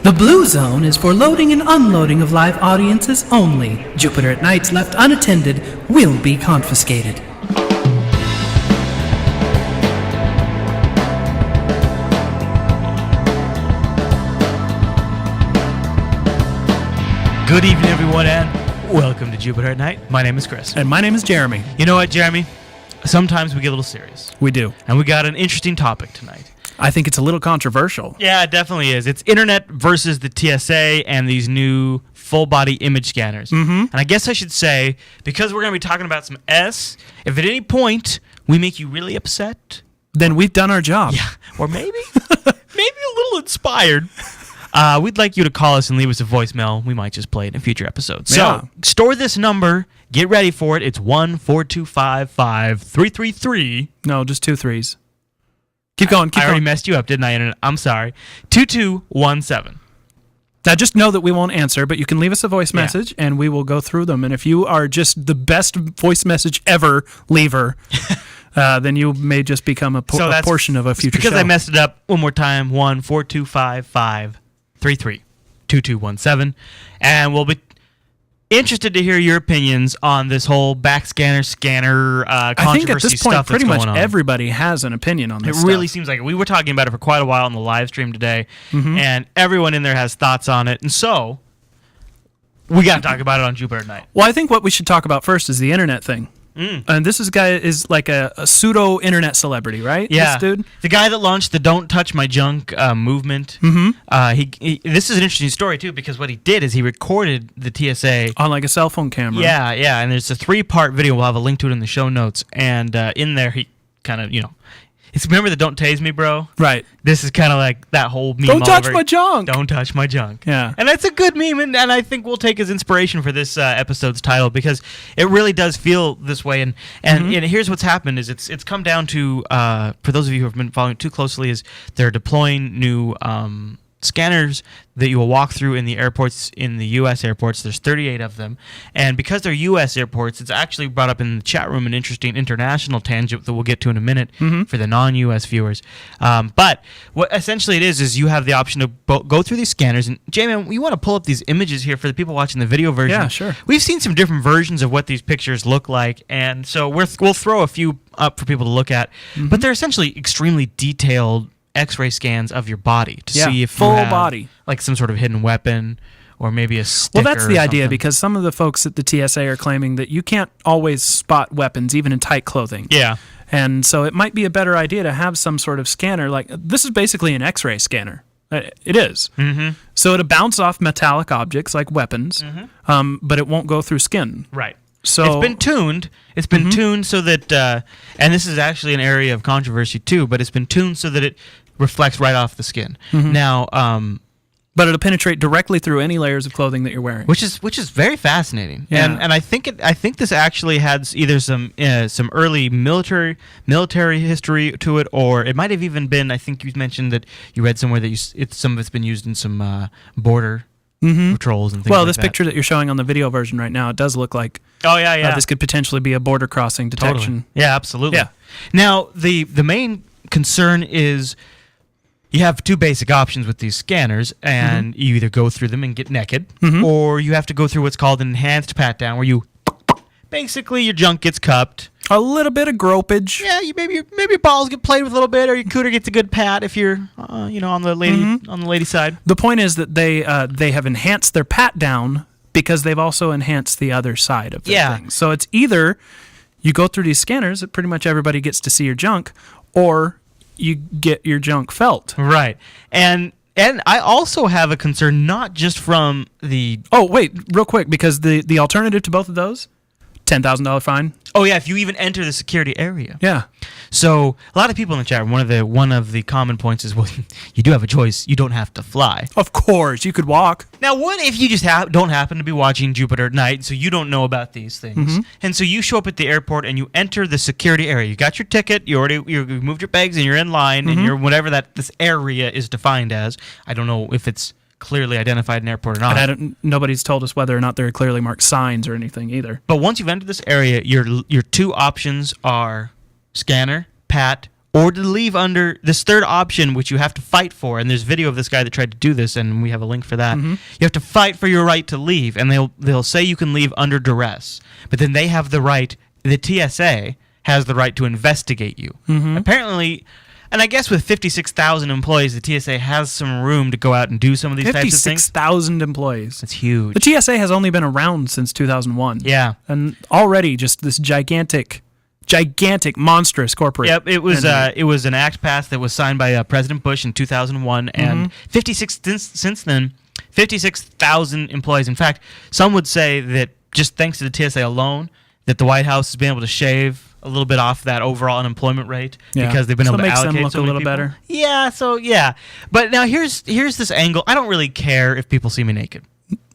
The blue zone is for loading and unloading of live audiences only. Jupiter at Nights left unattended will be confiscated. Good evening, everyone, and welcome to Jupiter at Night. My name is Chris. And my name is Jeremy. You know what, Jeremy? Sometimes we get a little serious. We do. And we got an interesting topic tonight. I think it's a little controversial. Yeah, it definitely is. It's internet versus the TSA and these new full-body image scanners. Mm-hmm. And I guess I should say, because we're going to be talking about some S, if at any point we make you really upset, then we've done our job. yeah, or maybe a little inspired, we'd like you to call us and leave us a voicemail. We might just play it in a future episode. Yeah. So, store this number. Get ready for it. It's 1-425-5333. No, just 2 3s. Keep going. I already messed you up, didn't I, Internet? I'm sorry. 2217. Now, just know that we won't answer, but you can leave us a voice message, and we will go through them. And if you are just the best voice message ever leaver, then you may just become a portion of a future because show. I messed it up one more time. 1-425-533-2217. And we'll be interested to hear your opinions on this whole backscanner scanner controversy. I think at this point, pretty much on. everybody has an opinion on this It really seems like it. We were talking about it for quite a while on the live stream today, and everyone in there has thoughts on it. And so, we got to talk about it on Jupiter Night. Well, I think what we should talk about first is the internet thing. And this guy is like a pseudo-internet celebrity, right? Yeah. This dude? The guy that launched the Don't Touch My Junk movement. Mm-hmm. This is an interesting story, too, because what he did is he recorded the TSA. On like a cell phone camera. Yeah, and there's a 3-part video. We'll have a link to it in the show notes. And in there, he kind of, it's remember the Don't Tase Me, Bro? Right. This is kind of like that whole meme. Don't touch my junk. Don't touch my junk. Yeah. And that's a good meme, and I think we'll take as inspiration for this episode's title because it really does feel this way. And here's what's happened is it's come down to, for those of you who have been following it too closely, is they're deploying new scanners that you will walk through in the airports, in the U.S. airports. There's 38 of them. And because they're U.S. airports, it's actually brought up in the chat room an interesting international tangent that we'll get to in a minute for the non-U.S. viewers. But what essentially it is you have the option to go through these scanners. And, J-Man, you want to pull up these images here for the people watching the video version. Yeah, sure. We've seen some different versions of what these pictures look like. And so we'll throw a few up for people to look at. But they're essentially extremely detailed X-ray scans of your body to see if full you have, body, like some sort of hidden weapon or maybe a sticker. Well, that's the idea something. because some of the folks at the TSA are claiming that you can't always spot weapons even in tight clothing. Yeah. And so it might be a better idea to have some sort of scanner. Like this is basically an X-ray scanner. It is. Mm-hmm. So it'll bounce off metallic objects like weapons, but it won't go through skin. Right. So it's been tuned. It's been tuned so that, and this is actually an area of controversy too, but it's been tuned so that it reflects right off the skin. Now, but it'll penetrate directly through any layers of clothing that you're wearing, which is very fascinating. Yeah. And I think this actually had either some early military history to it, or it might have even been. I think you mentioned that you read somewhere that some of it's been used in some border patrols and things. Well, like this that. picture that you're showing on the video version right now, it does look like this could potentially be a border crossing detection. Totally. Yeah, absolutely. Yeah. Now the main concern is you have 2 basic options with these scanners, and you either go through them and get naked, or you have to go through what's called an enhanced pat down, where you basically your junk gets cupped. A little bit of gropage. Yeah, maybe your balls get played with a little bit, or your cooter gets a good pat if you're on the lady side. The point is that they have enhanced their pat down because they've also enhanced the other side of the thing. So it's either you go through these scanners that pretty much everybody gets to see your junk, or you get your junk felt. Right. And I also have a concern not just from the... Oh, wait, real quick, because the alternative to both of those, $10,000 fine. Oh, yeah, if you even enter the security area. Yeah. So a lot of people in the chat room, one of the common points is, well, you do have a choice. You don't have to fly. Of course, you could walk. Now, what if you just don't happen to be watching Jupiter at Night, so you don't know about these things, and so you show up at the airport and you enter the security area. You got your ticket. You moved your bags and you're in line, and you're whatever this area is defined as. I don't know if it's clearly identified in an airport or not. And nobody's told us whether or not there are clearly marked signs or anything either. But once you've entered this area, your 2 options are scanner, pat, or to leave under this third option, which you have to fight for. And there's video of this guy that tried to do this, and we have a link for that. You have to fight for your right to leave, and they'll say you can leave under duress, but then they have the right. The TSA has the right to investigate you. Apparently, and I guess with 56,000 employees, the TSA has some room to go out and do some of these types of things. 56,000 employees. That's huge. The TSA has only been around since 2001. Yeah. And already just this gigantic, monstrous corporate. Yep, it was an act passed that was signed by President Bush in 2001, and since then, 56,000 employees. In fact, some would say that just thanks to the TSA alone, that the White House has been able to shave a little bit off that overall unemployment rate because they've been able to allocate them look so a many little people. better. Yeah, so yeah. But now here's this angle. I don't really care if people see me naked.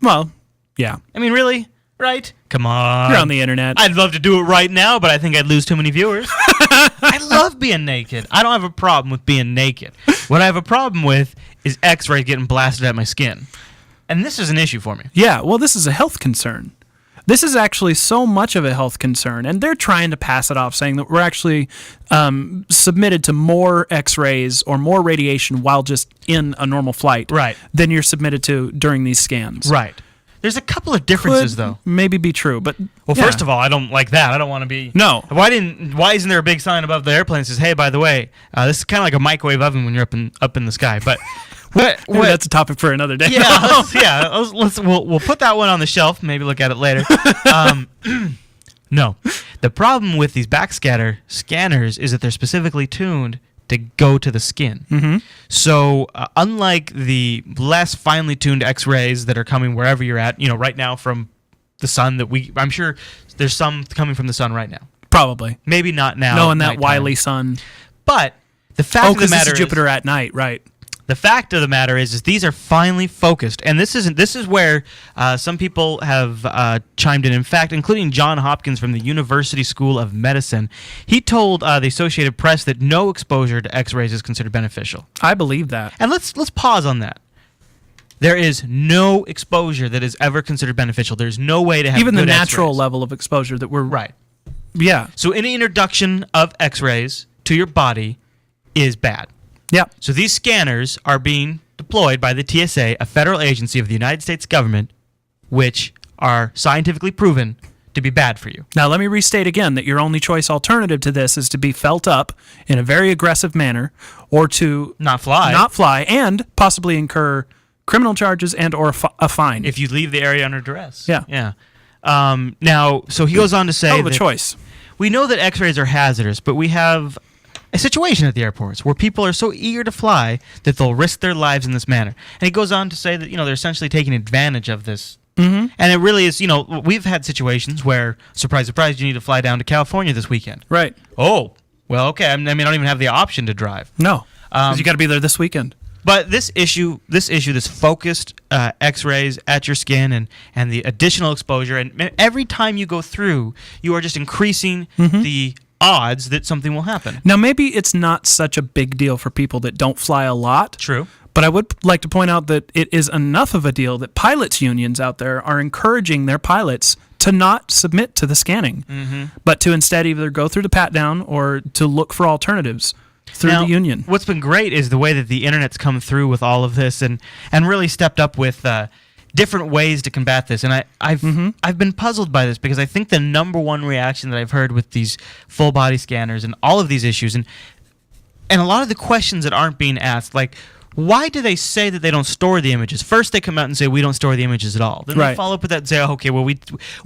Well, yeah. I mean, really? Right? Come on. You're on the internet. I'd love to do it right now, but I think I'd lose too many viewers. I love being naked. I don't have a problem with being naked. What I have a problem with is X-ray getting blasted at my skin. And this is an issue for me. Yeah, well, this is a health concern. This is actually so much of a health concern, and they're trying to pass it off, saying that we're actually submitted to more X-rays or more radiation while just in a normal flight than you're submitted to during these scans. Right. There's a couple of differences, though. Maybe be true, but first of all, I don't like that. I don't want to be. No. Why isn't there a big sign above the airplane that says, "Hey, by the way, this is kind of like a microwave oven when you're up in the sky"? But Maybe that's a topic for another day. Yeah, we'll put that one on the shelf. Maybe look at it later. No, the problem with these backscatter scanners is that they're specifically tuned to go to the skin. So unlike the less finely tuned X-rays that are coming wherever you're at, right now from the sun I'm sure there's some coming from the sun right now. Probably. Maybe not now. No, in that wily sun. But the fact of the matter is Jupiter at night, right? The fact of the matter is these are finely focused, and this is where some people have chimed in. In fact, including John Hopkins from the University School of Medicine, he told the Associated Press that no exposure to X-rays is considered beneficial. I believe that. And let's pause on that. There is no exposure that is ever considered beneficial. There's no way to have even the natural X-rays. Level of exposure that we're right. Yeah. So any introduction of X-rays to your body is bad. Yeah. So these scanners are being deployed by the TSA, a federal agency of the United States government, which are scientifically proven to be bad for you. Now, let me restate again that your only choice alternative to this is to be felt up in a very aggressive manner or to not fly and possibly incur criminal charges and or a fine. If you leave the area under duress. Yeah. Yeah. Now, so he goes on to say hell of a choice. We know that X-rays are hazardous, but we have a situation at the airports where people are so eager to fly that they'll risk their lives in this manner. And he goes on to say that, they're essentially taking advantage of this. And it really is, we've had situations where, surprise, surprise, you need to fly down to California this weekend. Right. Oh, well, okay. I don't even have the option to drive. No, because you got to be there this weekend. But this focused X-rays at your skin and the additional exposure, and every time you go through, you are just increasing the odds that something will happen. Now, maybe it's not such a big deal for people that don't fly a lot. True. But I would like to point out that it is enough of a deal that pilots' unions out there are encouraging their pilots to not submit to the scanning, but to instead either go through the pat-down or to look for alternatives through the union. What's been great is the way that the internet's come through with all of this and really stepped up with different ways to combat this. And I've been puzzled by this because I think the number one reaction that I've heard with these full body scanners and all of these issues and a lot of the questions that aren't being asked, like, why do they say that they don't store the images? First, they come out and say we don't store the images at all. Then they follow up with that and say, oh, okay, well, we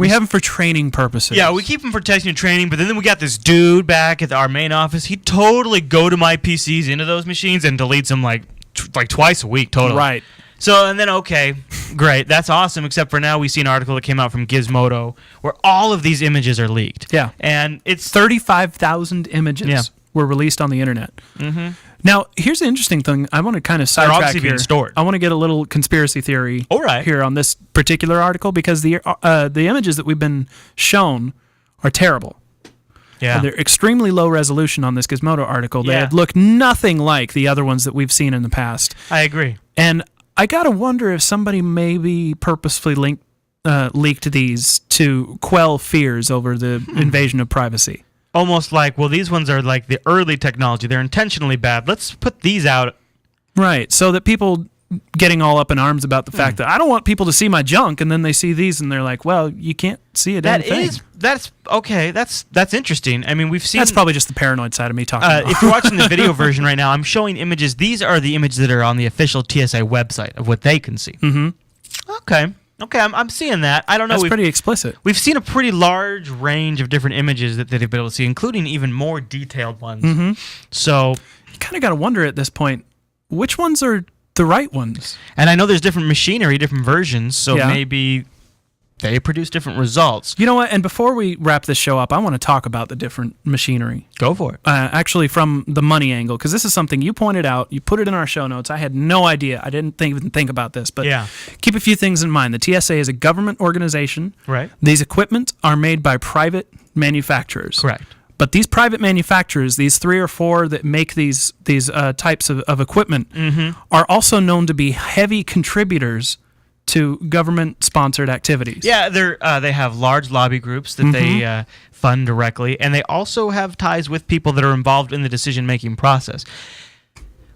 have them for training purposes. Yeah, we keep them for testing and training, but then we got this dude back at our main office. He totally go to my PCs into those machines and deletes them like twice a week, totally. Right. So, and then, okay, great, that's awesome, except for now we see an article that came out from Gizmodo where all of these images are leaked. Yeah. And it's 35,000 images were released on the internet. Now, here's the interesting thing. I want to kind of sidetrack here. They're obviously being stored. I want to get a little conspiracy theory here on this particular article because the images that we've been shown are terrible. Yeah. They're extremely low resolution on this Gizmodo article. They look nothing like the other ones that we've seen in the past. I agree. And I got to wonder if somebody maybe purposefully leaked these to quell fears over the invasion of privacy. almost like, well, these ones are like the early technology. They're intentionally bad. Let's put these out. Right, so that people getting all up in arms about the fact that I don't want people to see my junk, and then they see these and they're like, well, you can't see a damn thing. That's okay. That's interesting. I mean, we've seen... That's probably just the paranoid side of me talking about. If you're watching the video version right now, I'm showing images. These are the images that are on the official TSA website of what they can see. Mm-hmm. Okay, I'm seeing that. I don't know. That's pretty explicit. We've seen a pretty large range of different images that they've been able to see, including even more detailed ones. Mm-hmm. So you kind of got to wonder at this point, which ones are the right ones? And I know there's different machinery, different versions, so maybe they produce different results. You know what? And before we wrap this show up, I want to talk about the different machinery. Go for it. Actually, from the money angle, because this is something you pointed out. You put it in our show notes. I had no idea. I didn't even think about this. But keep a few things in mind. The TSA is a government organization. Right. These equipment are made by private manufacturers. Correct. But these private manufacturers, these 3 or 4 that make these types of equipment, are also known to be heavy contributors to government-sponsored activities. Yeah, they have large lobby groups that they fund directly, and they also have ties with people that are involved in the decision-making process.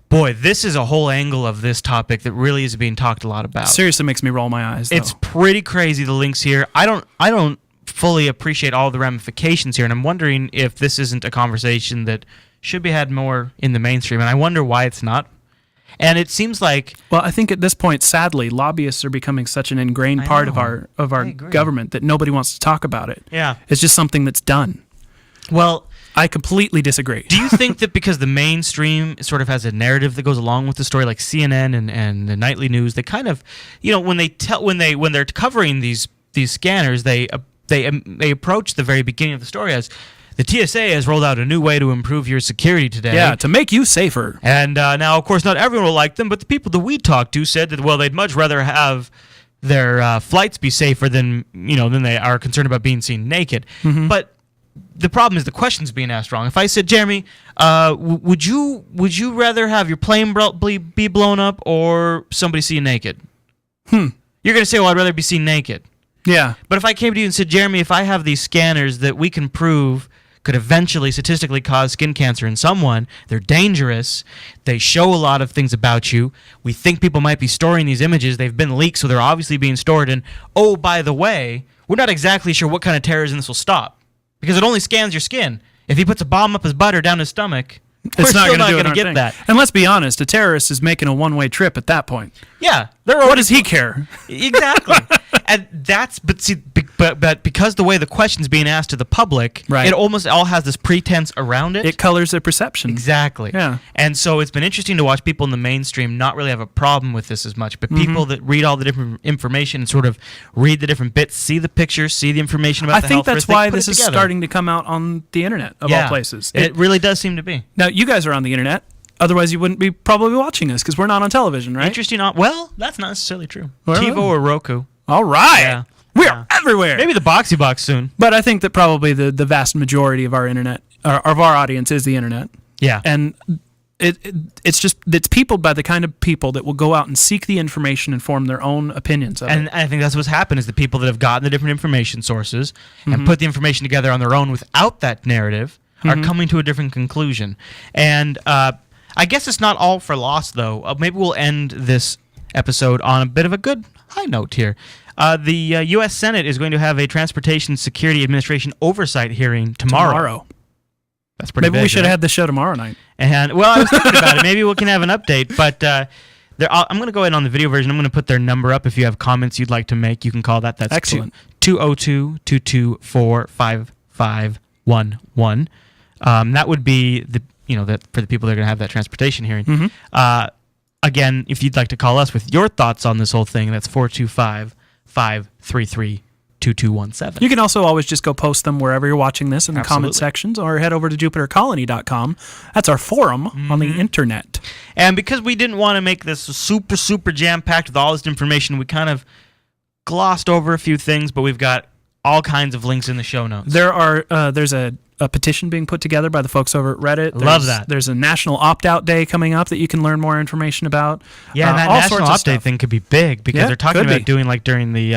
Boy, this is a whole angle of this topic that really is being talked a lot about. Seriously makes me roll my eyes, though. It's pretty crazy, the links here. I don't fully appreciate all the ramifications here, and I'm wondering if this isn't a conversation that should be had more in the mainstream, and I wonder why it's not. And it seems like... Well, I think at this point, sadly, lobbyists are becoming such an ingrained part of our government that nobody wants to talk about it. Yeah. It's just something that's done. Well... I completely disagree. Do you think that because the mainstream sort of has a narrative that goes along with the story, like CNN and the nightly news, they kind of, when they're covering these scanners, they approach the very beginning of the story as the TSA has rolled out a new way to improve your security today. Yeah, to make you safer. And now, of course, not everyone will like them, but the people that we talked to said that, well, they'd much rather have their flights be safer than they are concerned about being seen naked. Mm-hmm. But the problem is the question's being asked wrong. If I said, Jeremy, would you rather have your plane be blown up or somebody see you naked? You're going to say, well, I'd rather be seen naked. Yeah. But if I came to you and said, Jeremy, if I have these scanners that we can prove could eventually statistically cause skin cancer in someone, they're dangerous, they show a lot of things about you, we think people might be storing these images, they've been leaked, so they're obviously being stored, and oh, by the way, we're not exactly sure what kind of terrorism this will stop, because it only scans your skin. If he puts a bomb up his butt or down his stomach, we're still not going to get that. And let's be honest, a terrorist is making a one-way trip at that point. Yeah. What does he care? Exactly. And but because the way the question's being asked to the public, it almost all has this pretense around it. It colors their perception. Exactly. Yeah. And so it's been interesting to watch people in the mainstream not really have a problem with this as much, but people that read all the different information and sort of read the different bits, see the pictures, see the information about the health risk. I think that's why this is starting to come out on the internet of all places. It really does seem to be. Now, you guys are on the internet. Otherwise, you wouldn't be probably watching us because we're not on television, right? Interesting. Well, that's not necessarily true. TiVo or Roku. All right. Yeah. We are everywhere. Maybe the Boxy Box soon. But I think that probably the vast majority of our internet, of our audience, is the internet. Yeah. And it's peopled by the kind of people that will go out and seek the information and form their own opinions of it. And I think that's what's happened is the people that have gotten the different information sources and put the information together on their own without that narrative are coming to a different conclusion. And I guess it's not all for loss, though. Maybe we'll end this episode on a bit of a good high note here. The U.S. Senate is going to have a Transportation Security Administration oversight hearing tomorrow. That's pretty big. Maybe we should have had the show tomorrow night. And well, I was thinking about it. Maybe we can have an update. But I'm going to go ahead on the video version. I'm going to put their number up. If you have comments you'd like to make, you can call that. That's excellent. 202-224-5511. That would be that for the people that are going to have that transportation hearing. Again, if you'd like to call us with your thoughts on this whole thing, that's 425-533-2217. You can also always just go post them wherever you're watching this in the comment sections, or head over to jupitercolony.com. That's our forum on the internet. And because we didn't want to make this super, super jam-packed with all this information, we kind of glossed over a few things, but we've got all kinds of links in the show notes. There's a petition being put together by the folks over at Reddit. Love that. There's a National Opt-Out Day coming up that you can learn more information about. Yeah, and that National Opt-Out thing could be big because they're talking about doing like during the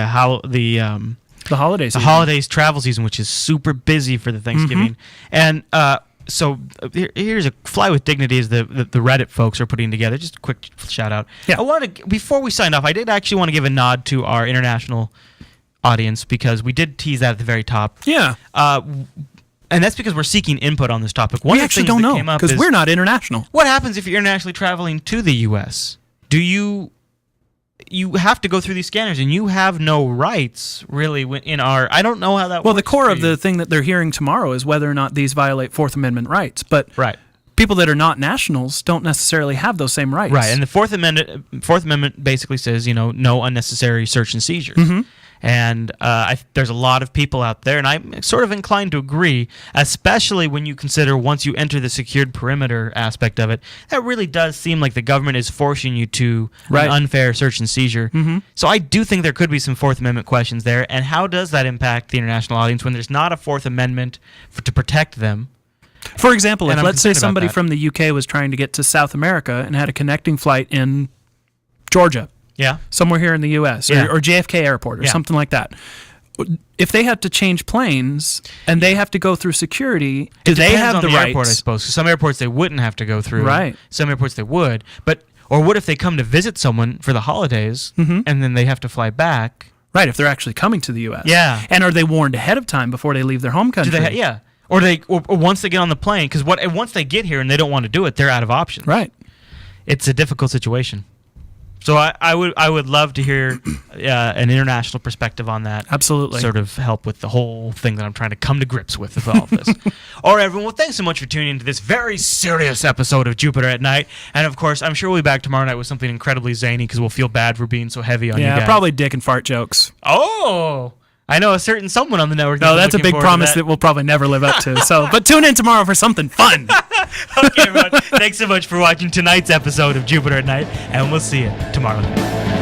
The holidays. The holidays travel season, which is super busy for the Thanksgiving. And so here's a Fly with Dignity is the Reddit folks are putting together. Just a quick shout out. Yeah. I wanted to, before we signed off, I did actually want to give a nod to our international audience because we did tease that at the very top. Yeah. And that's because we're seeking input on this topic. We actually don't know because we're not international. What happens if you're internationally traveling to the U.S.? Do you have to go through these scanners and you have no rights really in our... I don't know how that works. Well, the core of the thing that they're hearing tomorrow is whether or not these violate Fourth Amendment rights. But people that are not nationals don't necessarily have those same rights. Right, and the Fourth Amendment basically says, no unnecessary search and seizure. And there's a lot of people out there, and I'm sort of inclined to agree, especially when you consider once you enter the secured perimeter aspect of it, that really does seem like the government is forcing you to an unfair search and seizure. So I do think there could be some Fourth Amendment questions there, and how does that impact the international audience when there's not a Fourth Amendment to protect them? For example, if let's say somebody from the UK was trying to get to South America and had a connecting flight in Georgia, somewhere here in the U.S. Or JFK Airport or something like that. If they have to change planes and they have to go through security, do they have the rights? Airport, I suppose. Some airports they wouldn't have to go through. Right. Some airports they would. Or what if they come to visit someone for the holidays and then they have to fly back? Right, if they're actually coming to the U.S. Yeah. And are they warned ahead of time before they leave their home country? Or once they get on the plane, because once they get here and they don't want to do it, they're out of options. Right. It's a difficult situation. So I would love to hear an international perspective on that. Absolutely. Sort of help with the whole thing that I'm trying to come to grips with all of this. All right, everyone. Well, thanks so much for tuning into this very serious episode of Jupiter at Night. And, of course, I'm sure we'll be back tomorrow night with something incredibly zany because we'll feel bad for being so heavy on you guys. Yeah, probably dick and fart jokes. Oh! I know a certain someone on the network. No, that's a big promise that we'll probably never live up to. But tune in tomorrow for something fun. Okay, everyone. Thanks so much for watching tonight's episode of Jupiter at Night, and we'll see you tomorrow night.